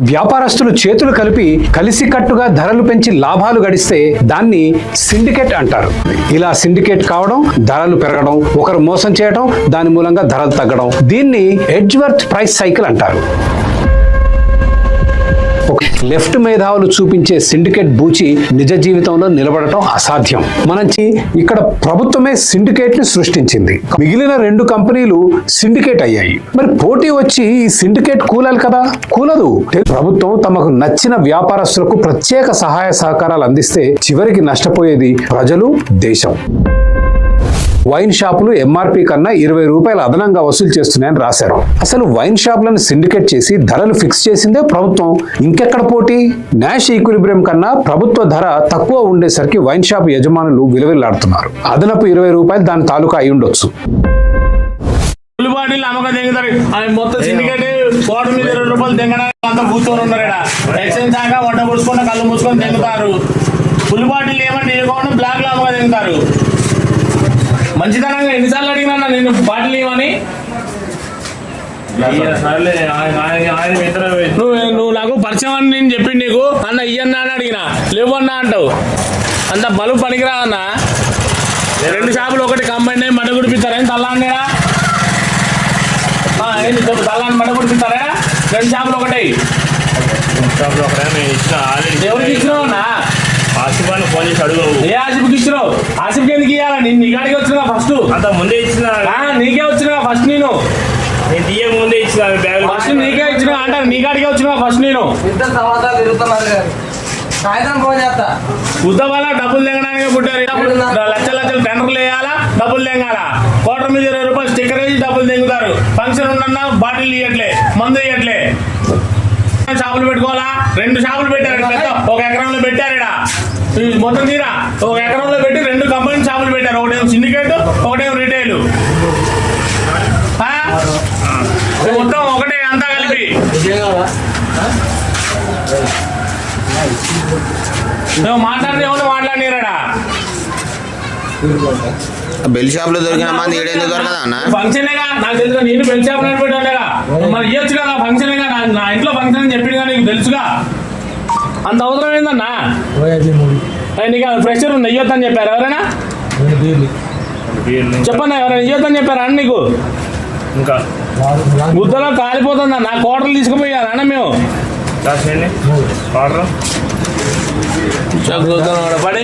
వ్యాపారస్తులు చేతులు కలిసికట్టుగా ధరలు పెంచి లాభాలు గడిస్తే దాన్ని సిండికేట్ అంటారు. ఇలా సిండికేట్ కావడం, ధరలు పెరగడం, ఒకరు మోసం చేయడం, దాని మూలంగా ధరలు తగ్గడం, దీన్ని ఎడ్జ్వర్త్ ప్రైస్ సైకిల్ అంటారు. లెఫ్ట్ మేధావులు చూపించే సిండికేట్ బూచి నిజ జీవితంలో నిలబడటం అసాధ్యం. ఇక్కడ ప్రభుత్వమే సిండికేట్ ని సృష్టించింది. మిగిలిన 2 కంపెనీలు సిండికేట్ అయ్యాయి. మరి పోటీ వచ్చి ఈ సిండికేట్ కూలాలి కదా? కూలదు. ప్రభుత్వం తమకు నచ్చిన వ్యాపారస్తులకు ప్రత్యేక సహాయ సహకారాలు అందిస్తే చివరికి నష్టపోయేది ప్రజలు, దేశం. వైన్ షాపులు ఎంఆర్పీ కన్నా 20 రూపాయలు అదనంగా వసూలు చేస్తున్నాయని రాశారు. అసలు వైన్ షాపులను సిండికేట్ చేసి ధరలు ఫిక్స్ చేసిందే ప్రభుత్వం. ఇంకెక్కడ పోటీ? నాష్ ఈక్విలిబ్రియం కన్నా ప్రభుత్వ ధర తక్కువ ఉండేసరికి వైన్ షాప్ యజమానులు విలువెల్లాడుతున్నారు. అదనపు 20 రూపాయలు దాని తాలూకా అయి ఉండొచ్చు. కళ్ళు మూసుకొని తెంగుతారు. ఫుల్ బాటిల్ ఏమంటే బ్లాక్ లో అమ్మగా తెంగుతారు. మంచితనంగా ఎన్నిసార్లు అడిగినా నేను బాటిల్ ఇవ్వని. నువ్వు నాకు పరిచయం అని నేను చెప్పింది నీకు. అన్న ఇయ్యన్నా అని అడిగినా, లేవన్నా అంటావు. అంత బలుపు పనికిరాదన్నా. 2 షాపులు ఒకటి కంబైండ్ అయ్యి మడ గుడిపిస్తారా? తల్లాన్నేరా తల్లాన్ని మడ గుడిపిస్తారా? 2 షాపులు ఒకటే. ఎవరికి ఇచ్చినావు అన్నా? ఆసిఫ్ ఫోన్ చేసి అడుగు. ఏ ఆసిఫ్కి ఇచ్చినావు? ఆసిఫ్కి ఎందుకు ఇవ్వాలా? నేను నీకాడికి వచ్చినా ఫస్ట్. అంత ముందే ఇచ్చిన నీకే వచ్చినా ఫస్ట్. నేను తీయ ముందే ఇచ్చిన ఫస్ట్ నీకే ఇచ్చిన అంటాను. నీకాడికే వచ్చినా ఫస్ట్. నేను ఉద్దవాళ్ళ డబ్బులు తెగడానికి పుట్టారు. లక్షలు టెండర్లు వేయాలా, డబ్బులు తెంగాలా. కోటర్ మీద 20 రూపాయలు స్టిక్కర్ వేసి డబ్బులు తెంగుతారు. ఫంక్షన్ ఉండన్నా బాటిల్ ఇవ్వట్లే, మందు ఇవ్వట్లే. షాపులు పెట్టుకోవాలా? 2 షాపులు పెట్టారు. 1 ఎకరంలో పెట్టారు. మొత్తం తీరా 1 ఎకరంలో పెట్టి 2 కంపెనీ షాపులు పెట్టారు. ఒకటేమో సిండికేట్, ఒకటేమో రిటైల్. మొత్తం ఒకటే అంతా కలిపి. మాట్లాడితే ఎవరు మాట్లాడినారా? బెల్ షాప్ లో దొరికిన మంది దొరకదా అన్న? ఫంక్షన్గా నాకు తెలుసుగా. నేను బెల్ షాప్ లో పెట్టాగా మరి ఇవ్వచ్చు కదా. ఫంక్షన్గా నా ఇంట్లో ఫంక్షన్ అని చెప్పింది కానీ నీకు తెలుసుగా. అంత అవసరం ఏందన్నా? నీకు ప్రెషర్ ఉంది, ఇయ్యొద్దని చెప్పారు ఎవరైనా? చెప్పన్నా, ఎవరైనా ఇయ్యొద్దని చెప్పారా అన్న నీకు? ఇంకా గుద్దలో కాలిపోతుందన్న. కోటలు తీసుకుపోయారన్న మేము. పడి